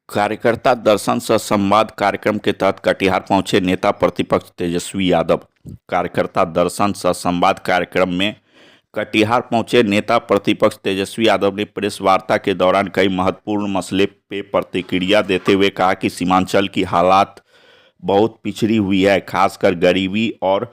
कार्यकर्ता दर्शन सह संवाद कार्यक्रम के तहत कटिहार पहुंचे नेता प्रतिपक्ष तेजस्वी यादव। कार्यकर्ता दर्शन सह संवाद कार्यक्रम में कटिहार पहुंचे नेता प्रतिपक्ष तेजस्वी यादव ने प्रेस वार्ता के दौरान कई महत्वपूर्ण मसले पे प्रतिक्रिया देते हुए कहा कि सीमांचल की हालात बहुत पिछड़ी हुई है, खासकर गरीबी और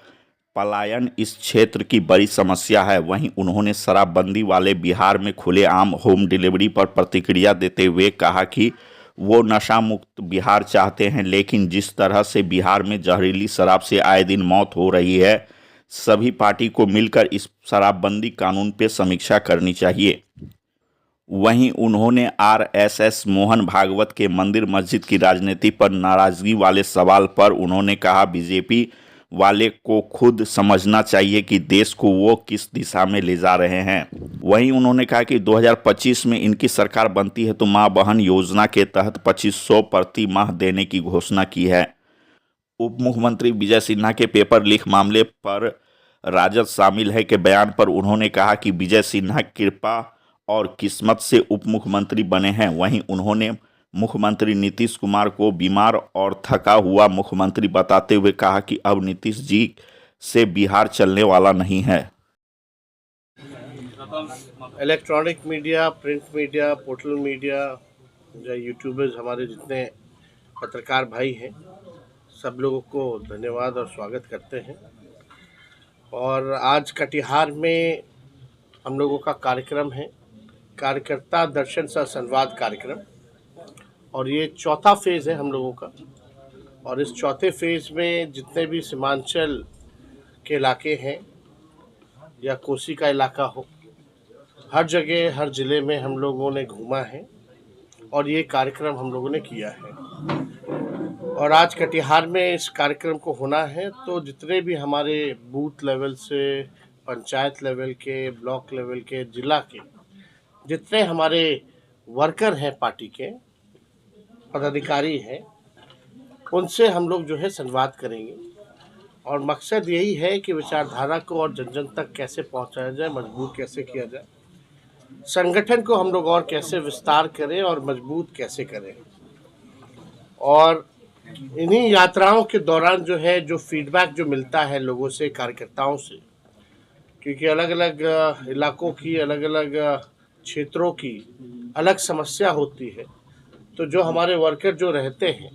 पलायन इस क्षेत्र की बड़ी समस्या है। वहीं उन्होंने शराबबंदी वाले बिहार में खुलेआम होम डिलीवरी पर प्रतिक्रिया देते हुए कहा कि वो नशा मुक्त बिहार चाहते हैं, लेकिन जिस तरह से बिहार में जहरीली शराब से आए दिन मौत हो रही है, सभी पार्टी को मिलकर इस शराबबंदी कानून पर समीक्षा करनी चाहिए। वहीं उन्होंने आरएसएस मोहन भागवत के मंदिर मस्जिद की राजनीति पर नाराजगी वाले सवाल पर उन्होंने कहा, बीजेपी वाले को खुद समझना चाहिए कि देश को वो किस दिशा में ले जा रहे हैं। वहीं उन्होंने कहा कि 2025 में इनकी सरकार बनती है तो मां बहन योजना के तहत 2500 प्रति माह देने की घोषणा की है। उप मुख्यमंत्री विजय सिन्हा के पेपर लीक मामले पर राजद शामिल है के बयान पर उन्होंने कहा कि विजय सिन्हा कृपा और किस्मत से उप मुख्यमंत्री बने हैं। वहीं उन्होंने मुख्यमंत्री नीतीश कुमार को बीमार और थका हुआ मुख्यमंत्री बताते हुए कहा कि अब नीतीश जी से बिहार चलने वाला नहीं है। Electronic media, print media, portal media या यूट्यूबर्स, हमारे जितने पत्रकार भाई हैं, सब लोगों को धन्यवाद और स्वागत करते हैं। और आज कटिहार में हम लोगों का कार्यक्रम है, कार्यकर्ता दर्शन सह संवाद कार्यक्रम, और ये चौथा फेज़ है हम लोगों का। और इस चौथे फेज़ में जितने भी सीमांचल के इलाके हैं या कोसी का इलाका हो, हर जगह हर ज़िले में हम लोगों ने घूमा है और ये कार्यक्रम हम लोगों ने किया है। और आज कटिहार में इस कार्यक्रम को होना है, तो जितने भी हमारे बूथ लेवल से पंचायत लेवल के, ब्लॉक लेवल के, जिला के जितने हमारे वर्कर हैं, पार्टी के पदाधिकारी हैं, उनसे हम लोग जो है संवाद करेंगे। और मकसद यही है कि विचारधारा को और जन जन तक कैसे पहुंचाया जाए, मजबूत कैसे किया जाए, संगठन को हम लोग और कैसे विस्तार करें और मजबूत कैसे करें। और इन्हीं यात्राओं के दौरान जो है जो फीडबैक जो मिलता है लोगों से, कार्यकर्ताओं से, क्योंकि अलग अलग इलाकों की, अलग अलग क्षेत्रों की अलग समस्या होती है, तो जो हमारे वर्कर जो रहते हैं,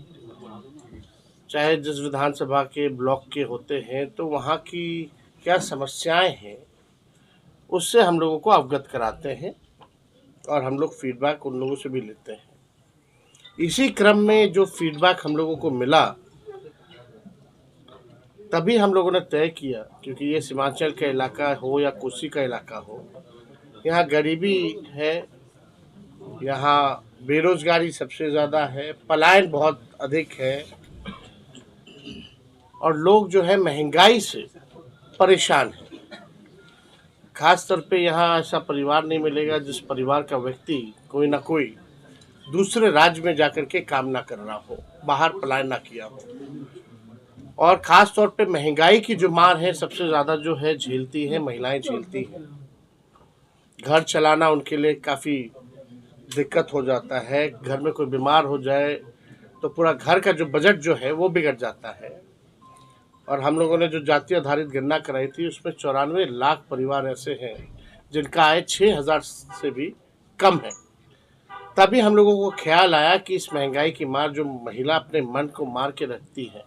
चाहे जिस विधानसभा के, ब्लॉक के होते हैं, तो वहाँ की क्या समस्याएं हैं उससे हम लोगों को अवगत कराते हैं और हम लोग फीडबैक उन लोगों से भी लेते हैं। इसी क्रम में जो फीडबैक हम लोगों को मिला, तभी हम लोगों ने तय किया, क्योंकि ये सीमांचल का इलाका हो या कोसी का इलाका हो, यहाँ गरीबी है, यहाँ बेरोजगारी सबसे ज़्यादा है, पलायन बहुत अधिक है और लोग जो है महंगाई से परेशान है। खास तौर पे यहाँ ऐसा परिवार नहीं मिलेगा जिस परिवार का व्यक्ति कोई ना कोई दूसरे राज्य में जाकर के काम ना कर रहा हो, बाहर पलायन ना किया हो। और ख़ास तौर पे महंगाई की जो मार है सबसे ज़्यादा जो है झेलती है महिलाएं, झेलती हैं। घर चलाना उनके लिए काफ़ी दिक्कत हो जाता है। घर में कोई बीमार हो जाए तो पूरा घर का जो बजट जो है वो बिगड़ जाता है। और हम लोगों ने जो जाति आधारित गणना कराई थी, उसमें 94 लाख परिवार ऐसे हैं जिनका आय 6000 से भी कम है। तभी हम लोगों को ख्याल आया कि इस महंगाई की मार, जो महिला अपने मन को मार के रखती है,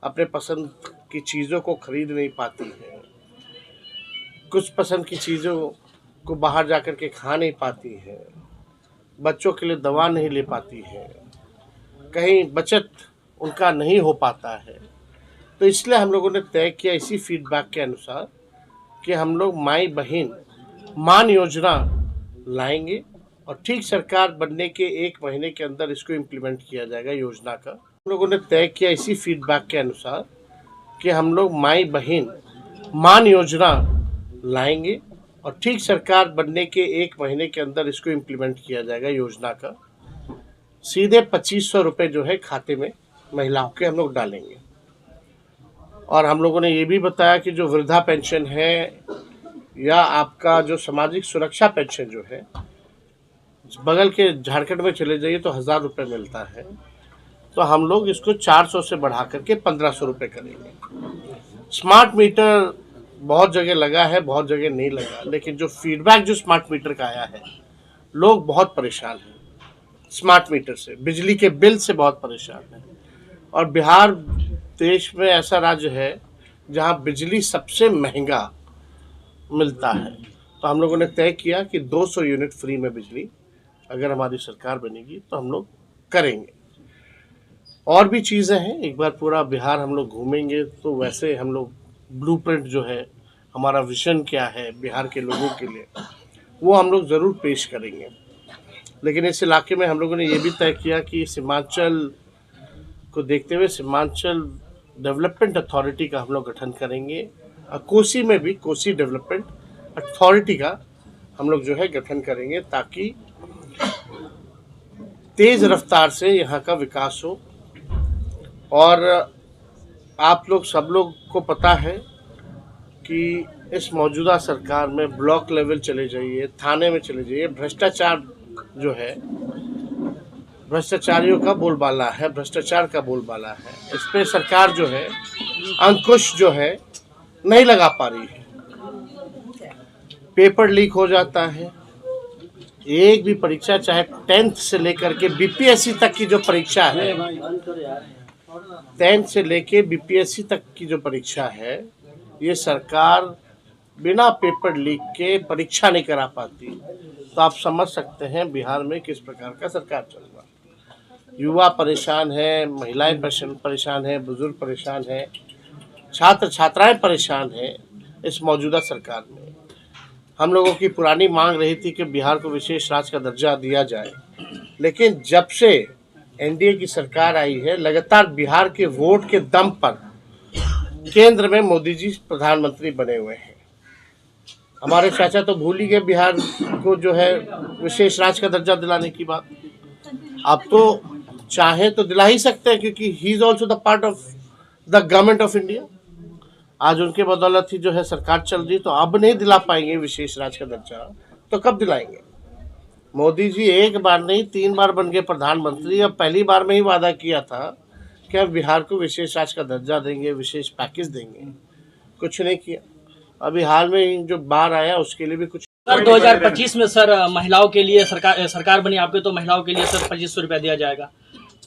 अपने पसंद की चीज़ों को खरीद नहीं पाती है, कुछ पसंद की चीज़ों को बाहर जाकर के खा नहीं पाती है, बच्चों के लिए दवा नहीं ले पाती है, कहीं बचत उनका नहीं हो पाता है, तो इसलिए हम लोगों ने तय किया इसी फीडबैक के अनुसार कि हम लोग माई बहन मान योजना लाएंगे और ठीक सरकार बनने के 1 महीने के अंदर इसको इम्प्लीमेंट किया जाएगा योजना का। हम लोगों ने तय किया इसी फीडबैक के अनुसार कि हम लोग माई बहन मान योजना लाएंगे और ठीक सरकार बनने के 1 महीने के अंदर इसको इम्प्लीमेंट किया जाएगा योजना का। सीधे 2500 रुपये जो है खाते में महिलाओं के हम लोग डालेंगे। और हम लोगों ने ये भी बताया कि जो वृद्धा पेंशन है या आपका जो सामाजिक सुरक्षा पेंशन जो है, बगल के झारखंड में चले जाइए तो 1000 रुपये मिलता है, तो हम लोग इसको 400 से बढ़ा करके 1500 रुपये करेंगे। स्मार्ट मीटर बहुत जगह लगा है, बहुत जगह नहीं लगा, लेकिन जो फीडबैक जो स्मार्ट मीटर का आया है, लोग बहुत परेशान हैं स्मार्ट मीटर से, बिजली के बिल से बहुत परेशान हैं। और बिहार देश में ऐसा राज्य है जहां बिजली सबसे महंगा मिलता है। तो हम लोगों ने तय किया कि 200 यूनिट फ्री में बिजली अगर हमारी सरकार बनेगी तो हम लोग करेंगे। और भी चीज़ें हैं, एक बार पूरा बिहार हम लोग घूमेंगे तो वैसे हम लोग ब्लूप्रिंट जो है, हमारा विजन क्या है बिहार के लोगों के लिए, वो हम लोग ज़रूर पेश करेंगे। लेकिन इस इलाके में हम लोगों ने ये भी तय किया कि सीमांचल को देखते हुए सीमांचल डेवलपमेंट अथॉरिटी का हम लोग गठन करेंगे, और कोसी में भी कोसी डेवलपमेंट अथॉरिटी का हम लोग जो है गठन करेंगे, ताकि तेज़ रफ्तार से यहाँ का विकास हो। और आप लोग सब लोग को पता है कि इस मौजूदा सरकार में ब्लॉक लेवल चले जाइए, थाने में चले जाइए, भ्रष्टाचार जो है, भ्रष्टाचारियों का बोलबाला है, भ्रष्टाचार का बोलबाला है। इस पे सरकार जो है अंकुश जो है नहीं लगा पा रही है। पेपर लीक हो जाता है, एक भी परीक्षा चाहे 10th से लेकर के बीपीएससी तक की जो परीक्षा है, 10th से लेके बीपीएससी तक की जो परीक्षा है, ये सरकार बिना पेपर लीक के परीक्षा नहीं करा पाती। तो आप समझ सकते हैं बिहार में किस प्रकार का सरकार चल रहा है। युवा परेशान है, महिलाएं परेशान है, बुजुर्ग परेशान है, छात्र छात्राएं परेशान हैं इस मौजूदा सरकार में। हम लोगों की पुरानी मांग रही थी कि बिहार को विशेष राज्य का दर्जा दिया जाए, लेकिन जब से एनडीए की सरकार आई है, लगातार बिहार के वोट के दम पर केंद्र में मोदी जी प्रधानमंत्री बने हुए हैं। हमारे चाचा तो भूल ही गए बिहार को जो है विशेष राज्य का दर्जा दिलाने की बात। अब तो चाहे तो दिला ही सकते हैं, क्योंकि he is also the part of the government of India. आज उनके बदौलत ही जो है सरकार चल रही, तो अब नहीं दिला पाएंगे विशेष राज्य का दर्जा, तो कब दिलाएंगे? मोदी जी एक बार नहीं 3 बार बन गए प्रधानमंत्री, अब पहली बार में ही वादा किया था कि हम बिहार को विशेष राज्य का दर्जा देंगे, विशेष पैकेज देंगे, कुछ नहीं किया। अभी हाल में जो बार आया उसके लिए भी कुछ। सर 2025 में सर महिलाओं के लिए सरकार बनी आपके, तो महिलाओं के लिए सर 2500 रुपया दिया जाएगा।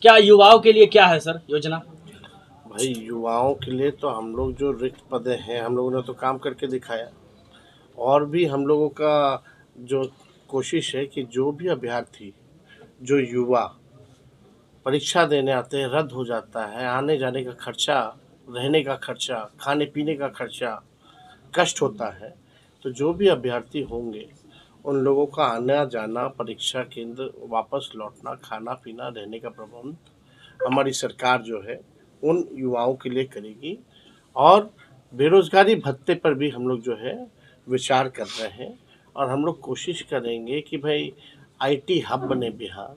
क्या युवाओं के लिए क्या है सर योजना? भाई युवाओं के लिए तो हम लोग जो रिक्त पद हैं, हम लोगों ने तो काम करके दिखाया। और भी हम लोगों का जो कोशिश है कि जो भी अभ्यर्थी, जो युवा परीक्षा देने आते हैं, रद्द हो जाता है, आने जाने का खर्चा, रहने का खर्चा, खाने पीने का खर्चा, कष्ट होता है, तो जो भी अभ्यर्थी होंगे उन लोगों का आना जाना, परीक्षा केंद्र, वापस लौटना, खाना पीना, रहने का प्रबंध हमारी सरकार जो है उन युवाओं के लिए करेगी। और बेरोजगारी भत्ते पर भी हम लोग जो है विचार कर रहे हैं, और हम लोग कोशिश करेंगे कि भाई आईटी हब बने बिहार,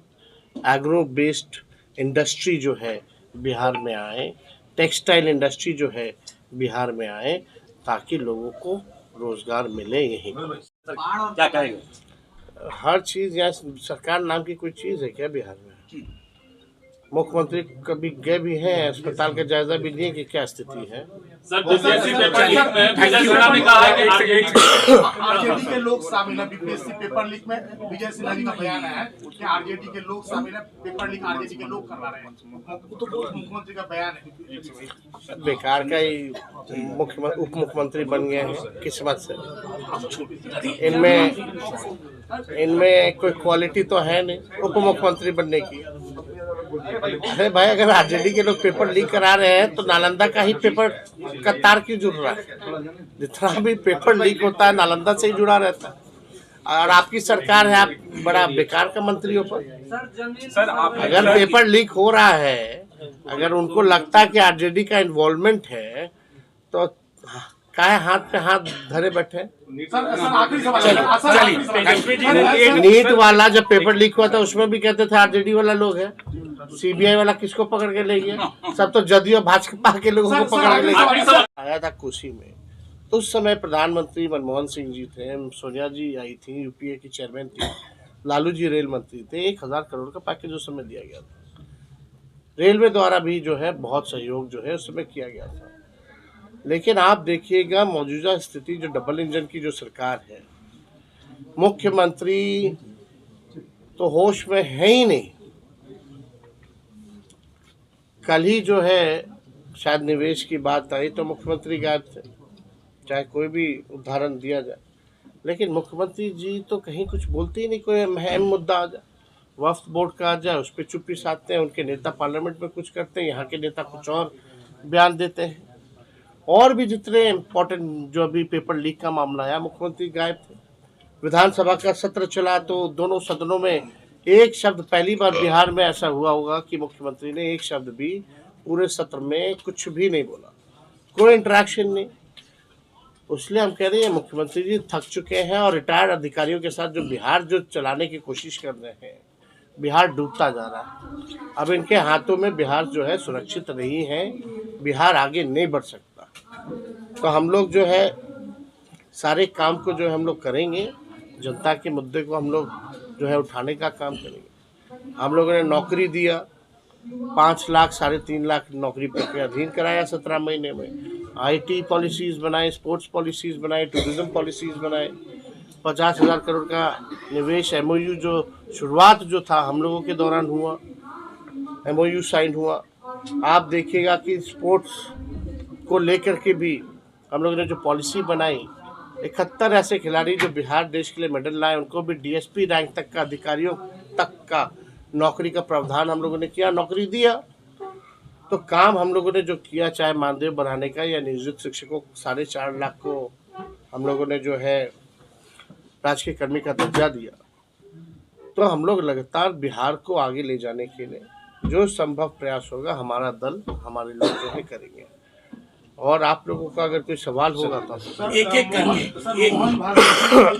एग्रो बेस्ड इंडस्ट्री जो है बिहार में आए, टेक्सटाइल इंडस्ट्री जो है बिहार में आए, ताकि लोगों को रोजगार मिले। यहीं क्या कहेंगे? हर चीज़, यहाँ सरकार नाम की कोई चीज़ है क्या बिहार में? मुख्यमंत्री कभी गए भी हैं, अस्पताल का जायजा भी लिए कि क्या स्थिति है। सर बीपीएससी पेपर लीक में विजय सिन्हा ने कहा है कि आरजेडी के लोग शामिल है बीपीएससी पेपर लीक में। विजय सिन्हा जी का बयान है कि आरजेडी के लोग शामिल है, पेपर लीक आरजेडी के लोग करवा रहे हैं, तो मुख्यमंत्री का बयान है। बेकार का ही उप मुख्यमंत्री बन गए हैं किस्मत से। इनमें कोई क्वालिटी तो है नहीं उप मुख्यमंत्री बनने की। अरे भाई, अगर आरजेडी के लोग पेपर लीक करा रहे हैं तो नालंदा का ही पेपर का तार क्यों जुड़ रहा है? जितना भी पेपर लीक होता है नालंदा से ही जुड़ा रहता है। और आपकी सरकार है, आप बड़ा बेकार का मंत्री हो। पर सर आप अगर पेपर लीक हो रहा है, अगर उनको लगता है कि आरजेडी का इन्वॉल्वमेंट है, तो काहे हाथ पे हाथ धरे बैठे? नीट वाला जब पेपर लीक हुआ था उसमें भी कहते थे आरजेडी वाला लोग है। सीबीआई वाला किसको पकड़ के ले गया? सब तो जदयू भाजपा के लोगों को पकड़ के ले गया। आया था कोसी में, तो उस समय प्रधानमंत्री मनमोहन सिंह जी थे, सोनिया जी आई थी, यूपीए की चेयरमैन थी। लालू जी रेल मंत्री थे, 1000 करोड़ का पैकेज उस समय दिया गया था। रेलवे द्वारा भी जो है बहुत सहयोग जो है उस समय किया गया था। लेकिन आप देखिएगा मौजूदा स्थिति जो डबल इंजन की जो सरकार है, मुख्यमंत्री तो होश में है ही नहीं। कल ही जो है शायद निवेश की बात आई तो मुख्यमंत्री गायब थे, चाहे कोई भी उदाहरण दिया जाए। लेकिन मुख्यमंत्री जी तो कहीं कुछ बोलते ही नहीं, कोई अहम मुद्दा आ जाए, वक्फ बोर्ड का आ जाए, उस पर चुप्पी साधते हैं। उनके नेता पार्लियामेंट में कुछ करते हैं, यहाँ के नेता कुछ और बयान देते हैं। और भी जितने इम्पोर्टेंट जो अभी पेपर लीक का मामला आया, मुख्यमंत्री गायब थे। विधानसभा का सत्र चला तो दोनों सदनों में एक शब्द, पहली बार बिहार में ऐसा हुआ होगा कि मुख्यमंत्री ने एक शब्द भी पूरे सत्र में कुछ भी नहीं बोला, कोई इंटरेक्शन नहीं। इसलिए हम कह रहे हैं मुख्यमंत्री जी थक चुके हैं और रिटायर्ड अधिकारियों के साथ जो बिहार जो चलाने की कोशिश कर रहे हैं, बिहार डूबता जा रहा है। अब इनके हाथों में बिहार जो है सुरक्षित नहीं है, बिहार आगे नहीं बढ़ सकता। तो हम लोग जो है सारे काम को जो है हम लोग करेंगे, जनता के मुद्दे को हम लोग जो है उठाने का काम करेंगे। हम लोगों ने नौकरी दिया, 5 लाख 3.5 लाख नौकरी पर अधीन कराया 17 महीने में। IT पॉलिसीज़ बनाए, स्पोर्ट्स पॉलिसीज़ बनाए, टूरिज्म पॉलिसीज़ बनाए। 50,000 करोड़ का निवेश MOU जो शुरुआत जो था हम लोगों के दौरान हुआ, MOU साइन हुआ। आप देखिएगा कि स्पोर्ट्स को लेकर के भी हम लोगों ने जो पॉलिसी बनाई, 71 ऐसे खिलाड़ी जो बिहार देश के लिए मेडल लाए, उनको भी DSP रैंक तक का, अधिकारियों तक का नौकरी का प्रावधान हम लोगों ने किया, नौकरी दिया। तो काम हम लोगों ने जो किया, चाहे मानदेय बढ़ाने का या नियोजित शिक्षकों 4.5 लाख को हम लोगों ने जो है राजकीय कर्मी का दर्जा दिया। तो हम लोग लगातार बिहार को आगे ले जाने के लिए जो संभव प्रयास होगा हमारा दल, हमारे लोग जो है करेंगे। और आप लोगों का अगर कोई सवाल होगा तो एक एक करके